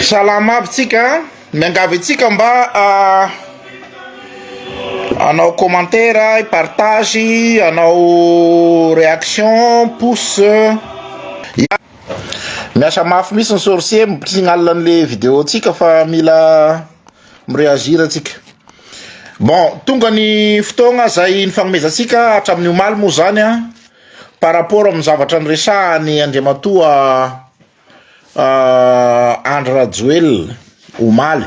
Salama aby tsika, miangavy atsika mba anao commentaire, partage, anao réaction, pouce. Miasa mafy misy ny sorcier mipisignala an'le vidéo tsika fa mila mireagir atsika. Bon, tonga ny fotoagna zay nifanomezantsika hatramin'ny omaly moa zany par rapport amin'ny zavatra niresahany Andriamatoa Andry Rajoelina omaly.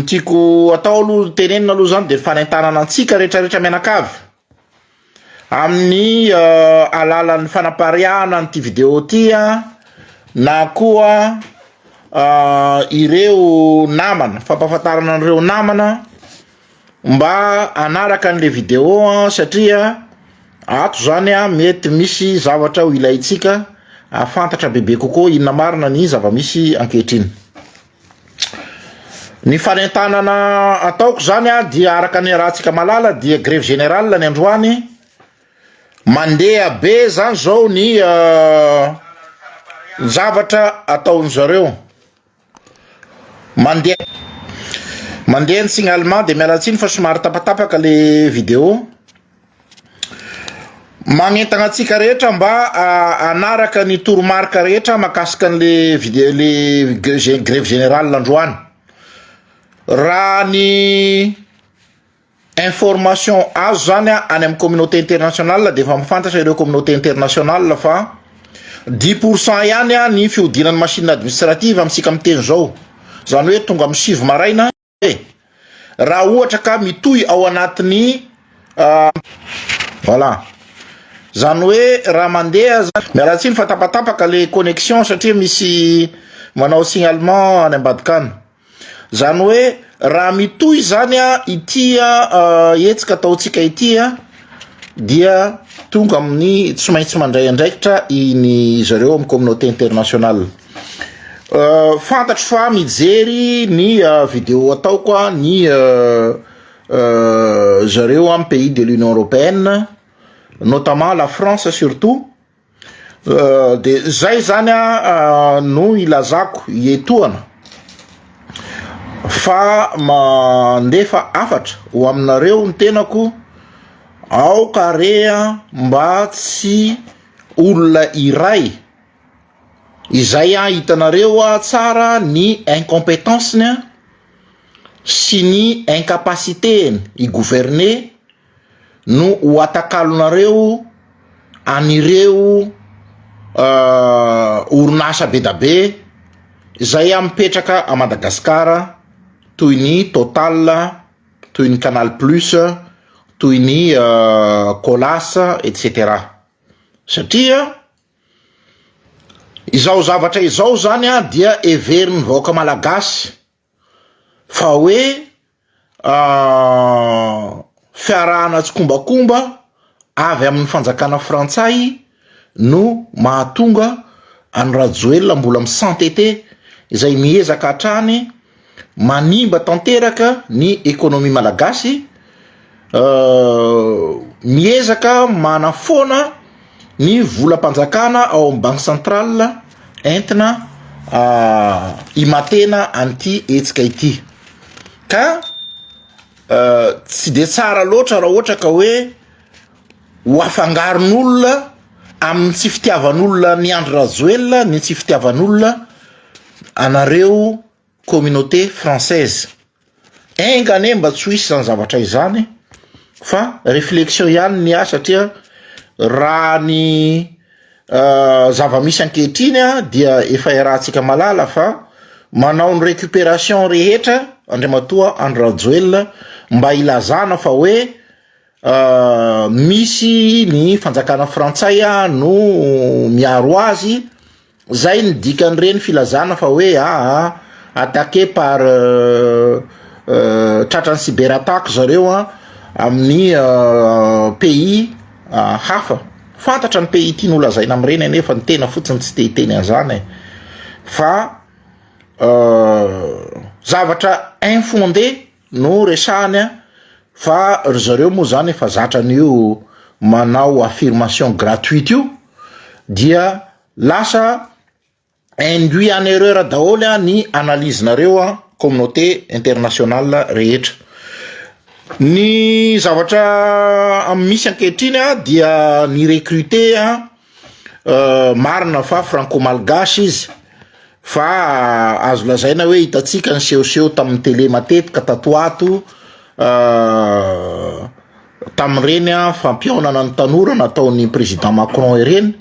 Tiako atao aloha tenenina aloha zany de fanentanana antsika rehetrarehetra mianakavy amin'ny alalan'ny fanapariahana an'ity vidéo ty na koa ireo namana, fampahafantarana an'ireo namana mba anaraka an'le vidéo satria ato zany mety misy zavatra ho ilaitsika afantatra bebe kokoa inona marina ny zava-misy ankehitriny. Ny fanentanana ataoko zany dia araka ny rahantsika malala dia grève générale ny androany mandeha be zany zao ny zavatra ataon'zareo mandeha ny signalement de mialatsiny fa somary tapatapaka le vidéo magnentana atsika rehetra mba anaraka ny toromarika rehetra makasika an'le vidéo le grève générale androany. Raha ny information azo zany any amin'ny communauté internationale de fa mifantatra ireo communauté internationale fa 10% ihany ny fiodinan'ny machine administrative amitsika miteny zao, zany hoe tonga amin'ny 7 maraina raha ohatra ka mitohy ao anatin'ny voilà, zany hoe raha mandeha zany mialatsiny fa tapatapaka le connexion satria misy manao signalement any ambadikany. Zany hoe raha mitohy zany ity etsika ataotsika ity dia tonga amin'ny tsy maintsy mandray andraikitra iny zareo amin'ny communauté internationale. Fantatro fa mijery ny vidéo ataoko ny zareo amin'ny pays de l'Union européenne, notamment la France surtout, de zay zany no ilazako ietoana fa mandefa afatra ho aminareo ny tenako ao karea mba tsy olona iray izay hitanareo tsara ny incompétence-ny sy ny incapacité i gouverner no ho atakalonareo anireo orinasa be da be zay mipetraka a Madagasikara toy ny Total, toy ny Canal Plus, toy ny Colas, etc. Satria izao zavatra izao zany dia everiny vahoaka malagasy fa hoe fiarahana tsikombakomba avy amin'ny fanjakana frantsay no mahatonga any Rajoelina mbola misantété izay miezaka hatrany manimba tanteraka ny économie malagasy, miezaka manafona ny volam-panjakana ao amin'ny banque centrale entina imatena an'ity etsika ity ka tsy de tsara loatra raha ohatra ka hoe ho afangaron'olona amin'ny tsy fitiavan'olona ny Andry Rajoelina, ny tsy fitiavan'olona anareo communauté française. Engane mba tsy hisy zany zavatra izany fa réflexion ihany ny satria raha ny zava-misy ankehitriny dia efa rahantsika malala fa manao ny récupération rehetra Andriamatoa Andry Rajoelina mba ilazana fa hoe misy ny fanjakana frantsay no miaro azy, zay ny dikan'ireny filazana fa hoe attaqué par tratran'ny cyberattaque zareo amin'ny pays hafa. Fantatra ny pays ity nolazaina amin'ireny nefa ny tena fotsiny tsy te hiteny an'izany fa zavatra infondé no resahany fa ry zareo moa zany efa zatran'io manao affirmation gratuite io dia lasa induit en erreur daholo ny analyse-nareo communauté internationale rehetra. Ny zavatra misy ankehitriny dia ny recruté marina fa franco-malgasy izy, fa azo lazaina hoe hitatsika ny sehoseho tamin'ny télé matetika tato ato tamin'ireny fampiaonana ny tanora nataon'ny président Macron ireny,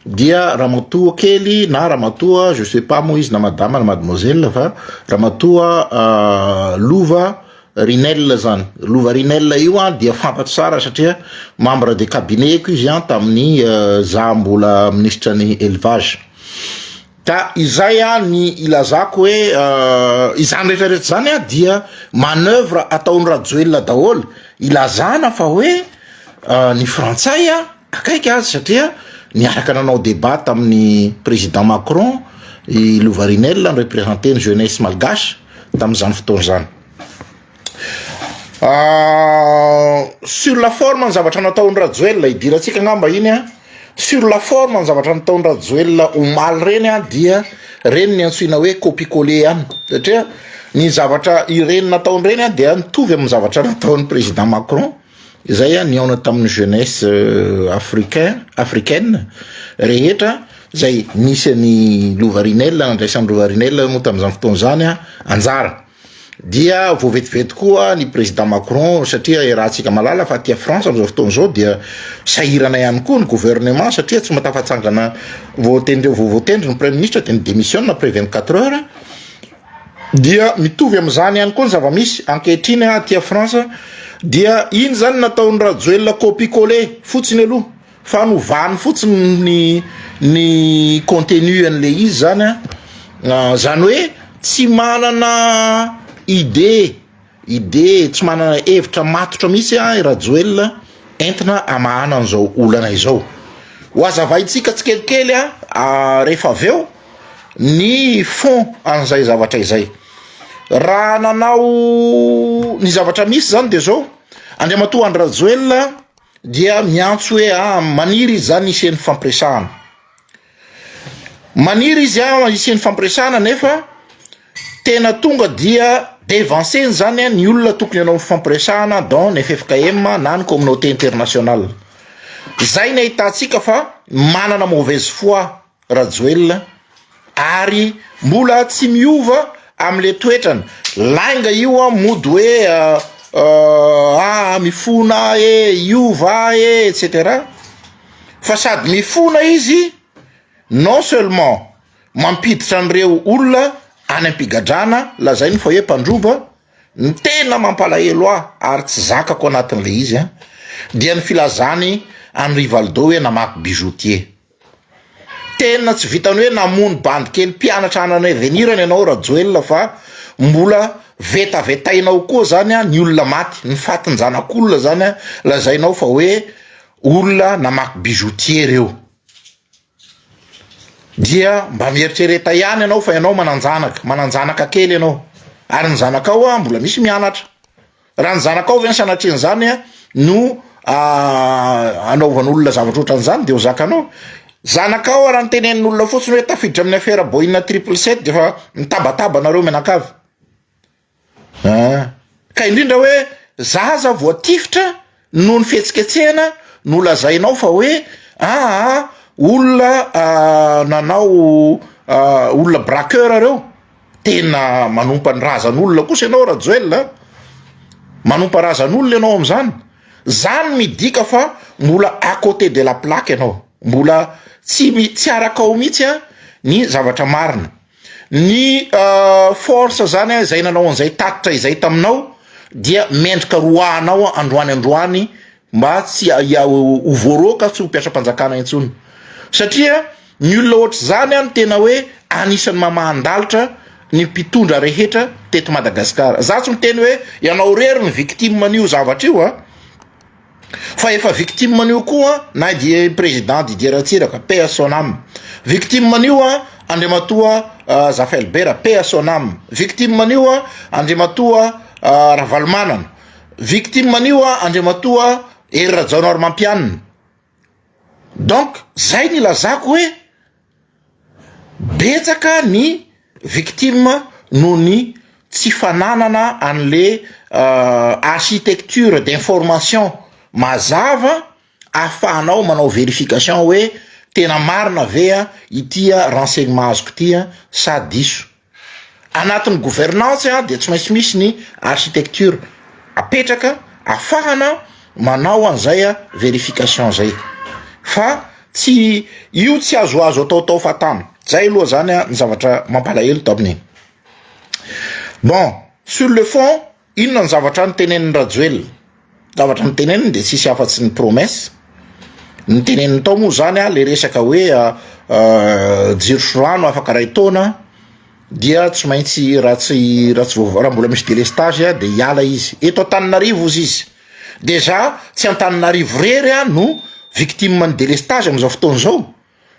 dia ramatoa kely na ramatoa je sais pas moa izy na madame na mademoiselle, fa ramatoa Lova Rinel zany. Lova Rinel io dia fantatro tsara satria membre de cabinet izy tamin'ny mbola ministre ny élevage. Ka izay ny ilazako hoe izany rehetrarehetra zany dia manœuvre ataon'ny Rajoelina daholo, ilazana fa hoe ny frantsay akaiky azy satria niaraka nanao débat tamin'ny président Macron i Lova Rinel ny représenté ny jeunesse malgache tamin'izany fotoana zany. Sur la forme ny zavatra nataon'ny Rajoelina idiratsika ngamba iny sur la forme ny zavatra nataon'ny Rajoelina omaly reny dia reny ny antsoina hoe copie-coller ihany, satria ny zavatra ireny nataony reny dia mitovy amin'ny zavatra nataon'ny président Macron izay niaona tamin'ny jeunesse africaine rehetra zay nisy ny Lova Rinel nandraisan'ny Lova Rinel moa tamin'izany fotoana zany anjara. Dia vovetivety koa ny président Macron satria rahantsika malala fa tia France am'izao fotoana zao dia sahirana ihany koa ny gouvernement satria tsy matafatsangana voatendry ny premier ministre dia ny démission après 24 heures. Dia mitovy am'izany ihany koa ny zava-misy ankehitriny tia France, dia iny zany nataon'ny Rajoelina copie-coller fotsiny aloha, fa novany fotsiny ny contenu an'le izy zany zany hoe tsy manana idée tsy manana hevitra matotra misy Rajoelina entina amahana an'izao olana izao. Ho azavaitsika tsikelikely rehefa aveo ny fond an'izay zavatra izay. Raha nanao ny zavatra misy zany de zao andriamatoa andry Rajoelina dia miantso hoe maniry izy zany isen'ny fampiresahana. Maniry izy isen'ny fampiresahana nefa tena tonga dia dévancé zany ny olona tokony anao fampiresahana dans ny FFKM na ny communauté internationale. Zay ny ahitatsika fa manana mauvaise foi Rajoelina ary mbola tsy miova am'le toetrany. Lainga io mody hoe mifona iova etc. Fa sady mifona izy non seulement mampiditra an'ireo olona any ampigadrana lazainy fa hoe mpandrova ny tena mampalahelo ary tsy zakako anatin'le izy dia ny filazany any Rivaldo hoe namaky bijoutier. Tena tsy vitany hoe namony bandy kely mpianatra anany avenirany ianao Rajoelina fa mbola vetavetainao koa zany ny olona maty, ny fatin-janak'olona zany lazainao fa hoe olona namaky bijoutier reo. Dia mba mieritsereta ihany ianao fa ianao mananjanaka kely ianao ary ny zanakao mbola misy mianatra. Raha ny zanakao ve ny sanatriny zany no anaovan'olona zavatra ohatran'izany dia ho zakanao. Zanakao raha nytenenin'olona fotsiny hoe tafiditra amin'ny affaire Boeing 777 dia fa mitabataba nareo menakavy. Ka indrindra hoe zaza voatifitra no ny fihetsiketsehana no lazainao fa hoe olona nanao olona braqueur reo, tena manompa ny razan'olona kosa ianao Rajoelina, manompa razan'olona ianao am'zany. Zany midika fa mbola à côté de la plaque ianao, mbola tsy arakao mihitsy ny zavatra marina. Ny force zany zay nanao an'izay tatitra izay taminao dia mendrika roanao androany mba tsy ho voaroka tsy ho mpiasa-panjakana intsony. Satria ny olona ohatry zany ny tena hoe anisan'ny mamandalitra ny mpitondra rehetra teto Madagasikara. Za tsy miteny hoe ianao rery ny victime manio zavatra io fa efa victime manio koa na dia président Didier Ratsiraka paix à son âme. Victime manio andriamatoa Zafelbera paix à son âme. Victime manio andriamatoa Ravalomanana. Victime manio andriamatoa Hery Rajaonarimampianina. Donc zay ny lazako hoe betsaka ny victime noho ny tsy fananana an'le architecture d'information mazava ahafahanao manao verification hoe tena marina ve itya renseignement azoko tya sa diso. Anatin'ny gouvernance de tsy maintsy misy ny architecture apetraka ahafahana manao an'izay verification zay. Fa tsy io tsy azoazo ataotao fatana. Zay aloha zany ny zavatra mampalahelo to amin'iny. Bon, sur le fond, inona ny zavatra niteneniny Rajoelina? Zavatra niteneniny de tsisy afatsy ny promesse. Niteneniny tao moa zany le resaka hoe jiro sy rano afaka ray taona dia tsy maintsy raha mbola misy délestage de hiala izy. Eto Antananarivo izy. Déjà tsy Antananarivo rery no victime ny délestage am'izao fotoana zao.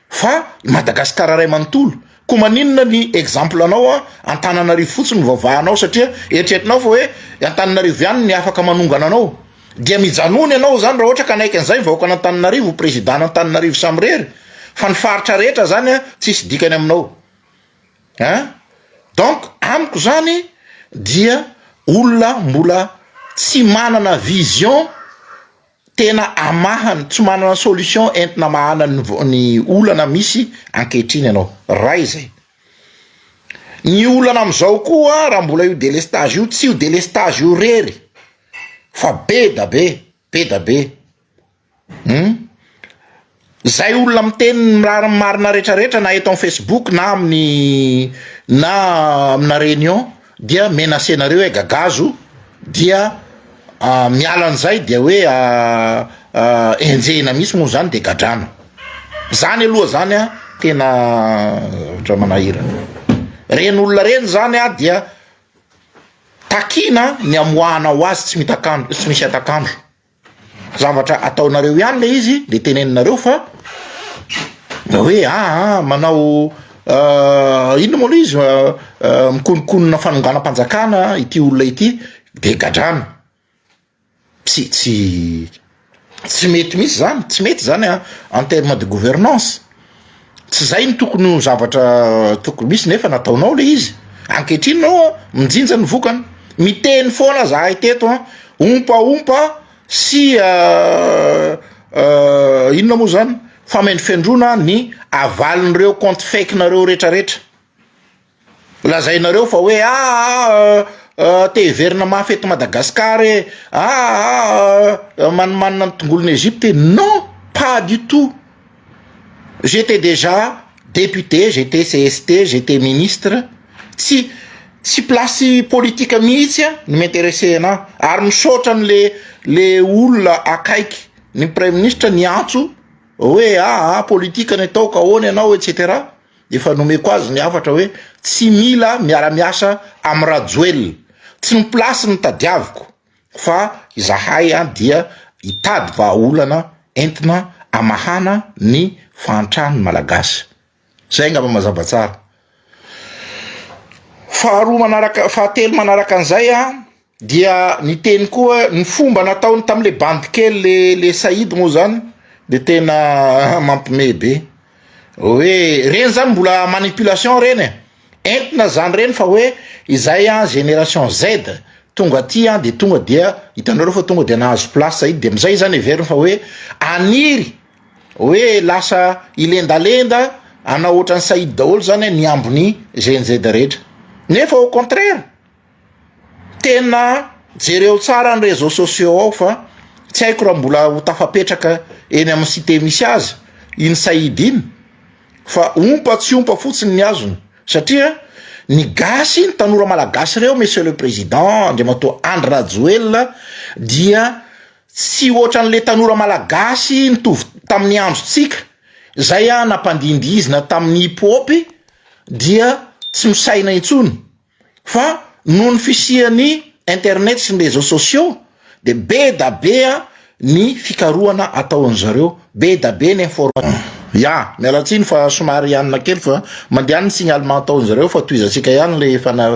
Fa Madagasikara ray manontolo. Ko maninona ny exemple anao Antananarivo fotsiny vavahanao satria eritreretinao fa hoe Antananarivo ihany ny afaka manongana anao. Dia mijanony anao zany raha ohatra ka naiky an'izay vahoaka Antananarivo président Antananarivo samy rery. Fa ny faritra rehetra zany tsisy dikany aminao. Donc amiko zany dia olona mbola tsy manana vision tena amahany, tsy manana solution entina mahana ny olana misy ankehitriny anao. Ray zay. Ny olana am'izao koa raha mbola io délestage io, tsy io délestage io rery. Fa be da be. Zay olona miteny marina rehetrarehetra na eto amin'ny Facebook na amina réunion dia menacenareo hoe gagazo dia miala an'izay dia hoe enjehina misy moa zany de gadrano. Zany aloha zany tena ohatra manahira. Reny olona reny zany dia takina ny amoahana ho azy tsy misy atakandro. Zavatra ataonareo ihany le izy de teneninareo fa hoe manao ino moa izy mikonikonina fanonganam-panjakana ity olona ity de gadrano. Tsy mety misy zany, tsy mety zany en terme de gouvernance. Tsy zay ny tokony zavatra tokony misy nefa nataonao le izy. Ankehitriny nao mijinja ny vokany. Miteny foana zahay teto ompa sy inona moa zany famendrifendrona ny avalin'ireo compte fake nareo rehetrarehetra. Lazainareo fa hoe te heverina mafy eto Madagasikara manimanina ny tongolon'ny Égypte. Non, pas du tout. J'étais déjà député, j'étais CST, j'étais ministre. Tsy place politika mihitsy no m'intéressé ana. Ary misaotra le olona akaiky ny premier ministre ny antso hoe politika ny atao ka ahoana ianao etc. Efa nomeko azy ny afatra hoe tsy mila miara-miasa amin'ny Rajoelina. Tsy ny place ny tadiaviko fa izahay dia hitady vahaolana entina amahana ny fahantrano malagasy. Zay ngamba mazava tsara. Fahatelo manaraka an'izay dia ny teny koa ny fomba nataony tam'le bande kely le Saïd moa zany de tena mampime be. Hoe reny zany mbola manipulation reny entina zany reny fa hoe izay génération Z tonga aty de tonga dia hitanareo fa tonga dia nahazo place Saïd de amizay zany everiny fa hoe aniry hoe lasa ilendalenda anao ohatran'ny Saïd daholo zany ny ambony GNZ rehetra. Nefa au contraire tena jereo tsara ny réseaux sociaux ao fa tsy haiko raha mbola ho tafapetraka eny amin'ny cité misy azy iny Saïd iny fa ompa tsy ompa fotsiny ny azony satria ny gasy ny tanora malagasy reo monsieur le président Andriamatoa Andry Rajoelina dia tsy ohatran'le tanora malagasy nitovy tamin'ny androtsika zay nampandindy izy na tamin'ny hip-hop dia tsy misaina intsony fa noho ny fisian'ny internet sy ny réseaux sociaux de be da be ny fikarohana ataon'zareo, be da be ny information. Mialatsiny fa somary ianona kely fa mandeha ny signalement ataon'zareo fa toizatsika ihany le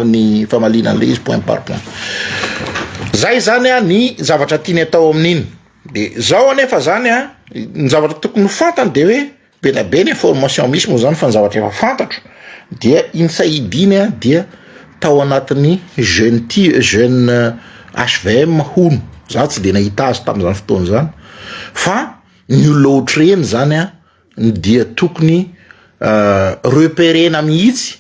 ny famaliana le izy point par point. Zay zany ny zavatra tiany atao amin'iny. De zao anefa zany ny zavatra tokony fantany de hoe be na be ny information misy moa zany fa ny zavatra efa fantatro dia iny sahidiny a dia tao anatin'ny jeune HVM hono za tsy de nahita azy tamin'izany fotoana zany fa ny olona ohatreny zany a dia tokony repérena mihitsy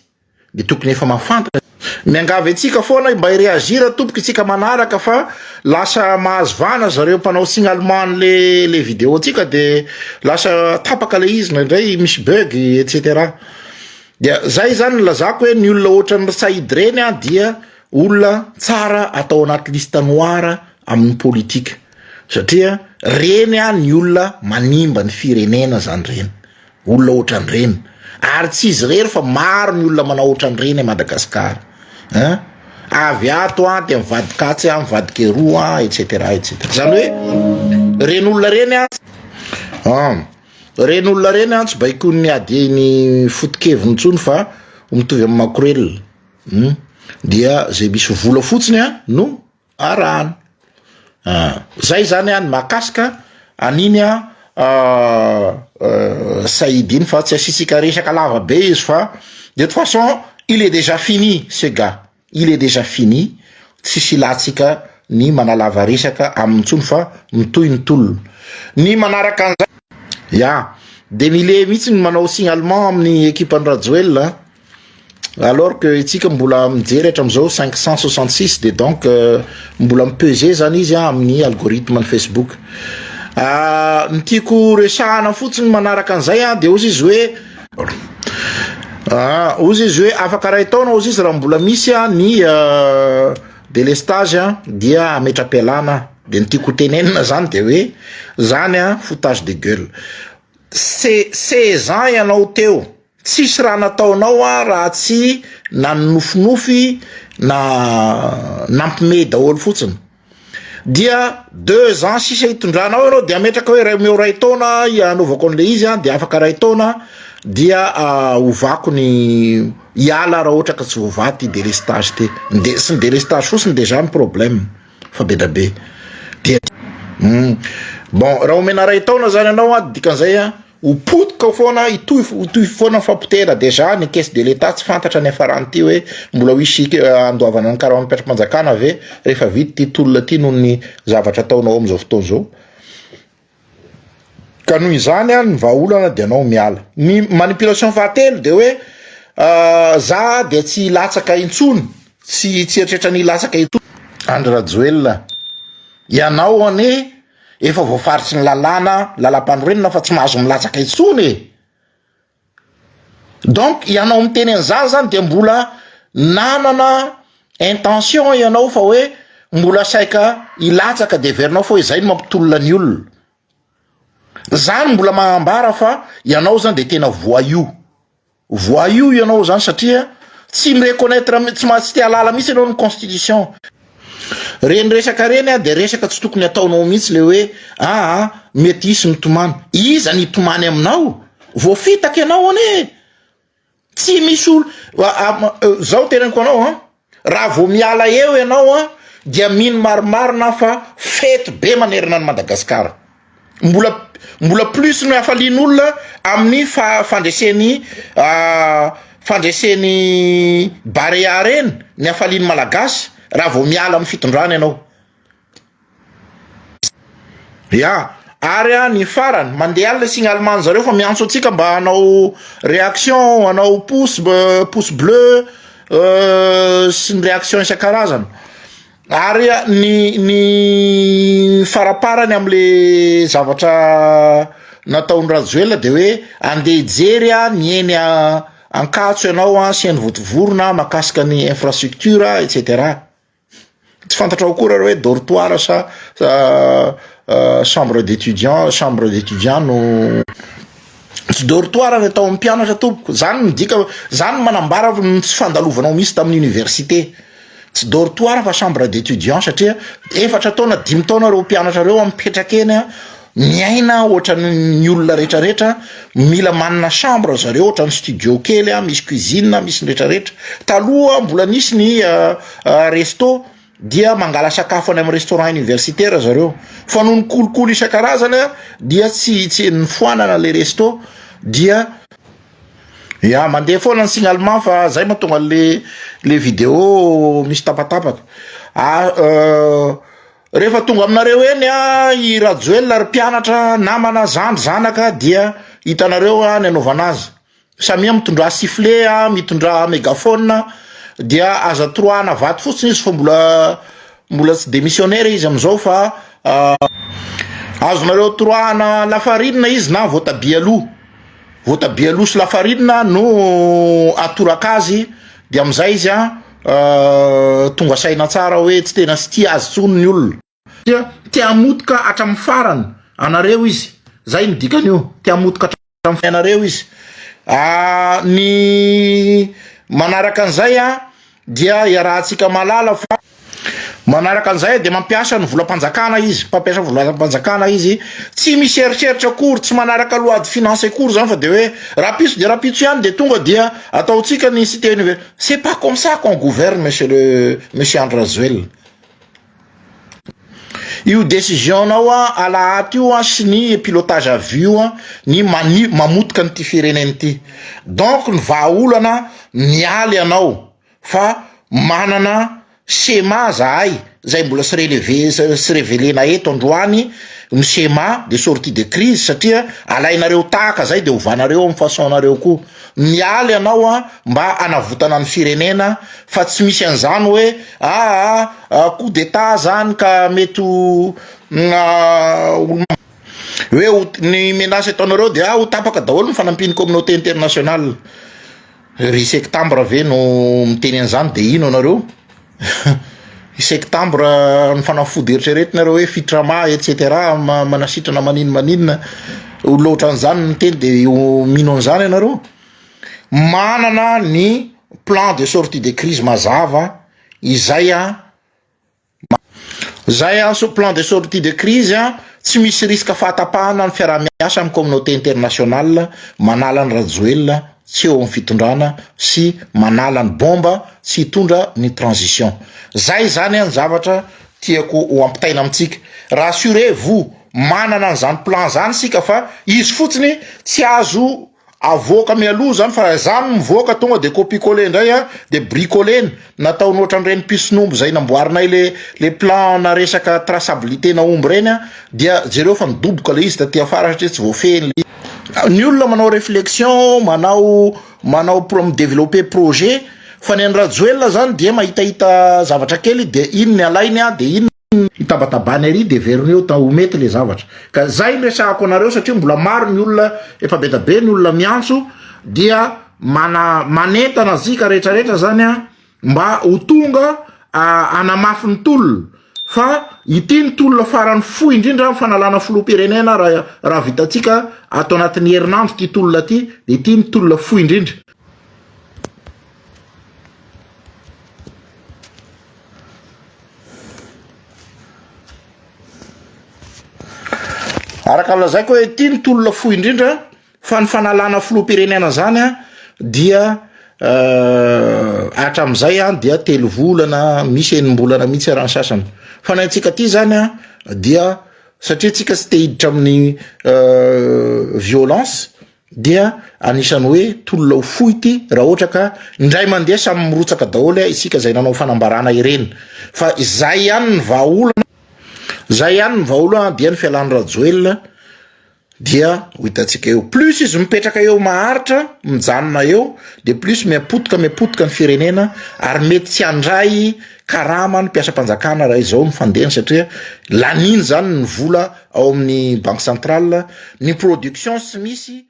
de tokony efa mafantatra miangavy antsika foana mba ireagira tompoka itsika manaraka fa lasa mahazovana zareo mpanao signalement le vidéo antsika de lasa tapaka le izy indray misy bug etc. dia zay zany lazako hoe ny olona ohatran'ny Saïd reny a dia olona tsara atao anaty liste noire amin'ny politika satria reny a ny olona manimba ny firenena zany reny olona ohatran'ireny ary tsy izy rery fa maro ny olona manao ohatran'ireny a Madagasikara avy ato a de mivady katsy a mivady keroa etc. zany hoe reny olona reny a reny olona reny a tsy baiko ny ady ny fotokeviny ntsony fa mitovy amin'ny makorel dia zay misy vola fotsiny a no arahana zay zany a ny mahakasika aniny a Saïd fa tsy asisika resaka lava be izy fa de toute façon il est déjà fini ce gars il est déjà fini tsisy ilatsika ny manalava resaka amin'ntsony fa mitoy ny tolona ny manaraka an'izay ya de mile mihitsy ny manao signalement amin'ny équipe Radjoel alors que itsika mbola mijery hatram'izao 566 de donc mbola mipeser zany izy amin'ny algorithme ny Facebook ny tiako resahana fotsiny manaraka an'izay de ozy izy hoe afaka raha taona ozy izy raha mbola misy ny délestage dia ametra-pialana de ny tiako tenenina zany de hoe zany foutage de gueule 16 ans ianao teo tsisy raha nataonao raha tsy na nofinofy na nampime daholo fotsiny dia 2 ans sisa hitondranao ianao de ametraka hoe meo ray taona anaovako an'le izy de afaka ray taona dia ovako ny iala raha ohatra ka tsy vovaty délestage ty de sy ny délestage fotsiny deja ny problème fa be da be de bon raha omena ray taona zany ianao dikan'izay upotika foana itoy foana fampotera deja ny caisse de l'état tsy fantatra ny afarany ty hoe mbola hisy andoavana ny karaha mipetra-panjakana ave rehefa vity ty tolona ty noho ny zavatra ataonao am'izao fotoana zao ka noho izany ny vahaolana de anao miala ny manipulation fahatelo de hoe za de tsy latsaka intsony tsy eritreritra ny latsaka intsony Andry Radjoel ianao ane efa voafaritsy ny lalam-panorenana fa tsy mahazo milatsaka intsony donc ianao miteny an'izany zany de mbola nanana intention ianao fa hoe mbola saika ilatsaka de verinao fa izay no mampitolona ny olona zany mbola magnambara fa ianao zany de tena voyou ianao zany satria tsy mireconnaître tsy mahatsy tia lala mihitsy ianao ny constitution reny resaka reny de resaka tsy tokony ataonao mihitsy le hoe mety hisy nitomany iza nitomany aminao voafitaka ianao ane tsy misy olo zao teneniko anao raha vo miala eo ianao dia mino marimarina fa fety be manerana ny Madagasikara mbola plus no afalian'olona amin'ny fandreseny Barea reny ny afaliany malagasy raha vo miala amin'ny fitondrana ianao ary ny farany mandeha alina signalement zareo fa miantso atsika mba hanao réaction hanao pouce bleu sy ny réaction isan-karazany ary ny faraparany am'le zavatra nataony Radjoel de hoe andeha jery ny eny ankatso ianao sy ny votovorona makasika ny infrastructure etc. tsy fantatrao koa raha hoe dortoir sa chambre d'étudiant no tsy dortoir ny atao amin'ny mpianatra tompoko zany midika zany manambara tsy fandalovanao misy tamin'ny université tsy dortoir fa chambre d'étudiant satria 4 taona 5 taona reo mpianatra reo mipetraka eny miaina ohatra ny olona rehetrarehetra mila manana chambre zareo ohatra ny studio kely misy cuisine misy ny rehetrarehetra taloha mbola nisy ny resto dia mangala sakafo any amin'ny restaurant universitaire zareo fa noho ny kolokolo isan-karazany dia tsy ny foanana le resto dia ya mandeha foana ny signalement fa zay mahatonga le vidéo misy tapatapaka. Rehefa tonga aminareo eny i Rajoelina ry mpianatra namana zandry zanaka dia hitanareo ny anaovana azy. Samia mitondra sifflet mitondra mégaphone dia aza troana vaty fotsiny izy fa mbola tsy démissionnaire izy amizao fa azonareo troana lafarinina izy na voatabia aloha sy lafarinina no atoraka azy dia amizay izy tonga saina tsara hoe tsy tena sy tia azy tsony ny olona. Tia hamotika hatramin'ny farany anareo izy, zay ny dikan'io, tia hamotika hatramin'ny anareo izy. Ny manaraka an'izay dia iarahantsika malala fa manaraka an'izay dia mampiasa ny volam-panjakana izy, mpampiasa volam-panjakana izy, tsy misy eritreritra akory, tsy manaraka loi de finance akory zany fa de hoe rapitso de rapitso ihany de tonga dia ataotsika ny cité universitaire. C'est pas comme ça qu'on gouverne, monsieur André Rajoelina. Io décision nao alahaty io sy ny pilotage à vue ny mamotika nyty fireneny ty. Donc ny vahaolana mialy anao fa manana schéma zahay zay mbola sy révélena eto androany, ny schéma de sortie de crise satria alainareo tahaka zay de ovanareo amin'ny façonnareo koa. Mialy anao mba anavotana ny firenena fa tsy misy an'izany hoe coup d'état zany ka mety hoe ny menace ataonareo de ho tapaka daholo ny fanampiny communauté internationale. Ry septembre ve no miteny an'izany de ino anareo? Septembre ny fanafody eritreretinareo hoe fitrama etc manasitrana maninona loatra an'izany ny teny de mino an'izany ianareo. Manana ny plan de sortie de crise mazava izay so plan de sortie de crise tsy misy risque fahatapahana ny fiarah-miasa amin'ny communauté internationale, manala ny Rajoelina tsy eo amin'ny fitondrana sy manala ny bomba sy hitondra ny transition. Zay zany ny zavatra tiako ho ampitaina amintsika. Rassurez-vous, manana an'izany plan zany sika fa izy fotsiny tsy azo avoaka mialoha zany fa zany mivoaka tonga de copier-coller indray de bricoler nataony ohatran'ireny pisonombo zay namboarinay le plan na resaka traçabilité na omby reny dia jereo fa midoboka le izy taty afara satria tsy voafehiny le. Ny olona manao réflexion, manao développer projet fa ny Rajoelina zany dia mahitahita zavatra kely de iny ny alainy de iny itabatabany ary de veriny eo ho mety le zavatra. Ka zay ny resahako anareo satria mbola maro ny olona efa betabe ny olona miantso dia manentana zika rehetrarehetra zany mba ho tonga anamafy ny tolona fa ity ny tolona farany fohy indrindra fanalana filoham-pirenena raha vitatsika atao anatin'ny herinandro ty tolona ty de ity ny tolona fohy indrindra. Araka lazaiko hoe ity ny tolona fohy indrindra fa ny fanalana filoham-pirenena zany dia hatram'izay dia 3 volana misy enim-bolana mihitsy raha sasany. Fa ny antsika ty zany dia satria tsika tsy te hiditra amin'ny violence dia anisany hoe tolona ho fohy ty raha ohatra ka indray mandeha samy mirotsaka daholo isika zay nanao fanambarana ireny. Fa zay ihany ny vahaolana dia ny fialan'ny Rajoelina dia hitatsika eo plus izy mipetraka eo maharitra mijanona eo de plus miapotika ny firenena ary mety tsy handray karama ny mpiasa-panjakana raha izao mifandena satria laniny zany ny vola ao amin'ny banque centrale ny production sy misy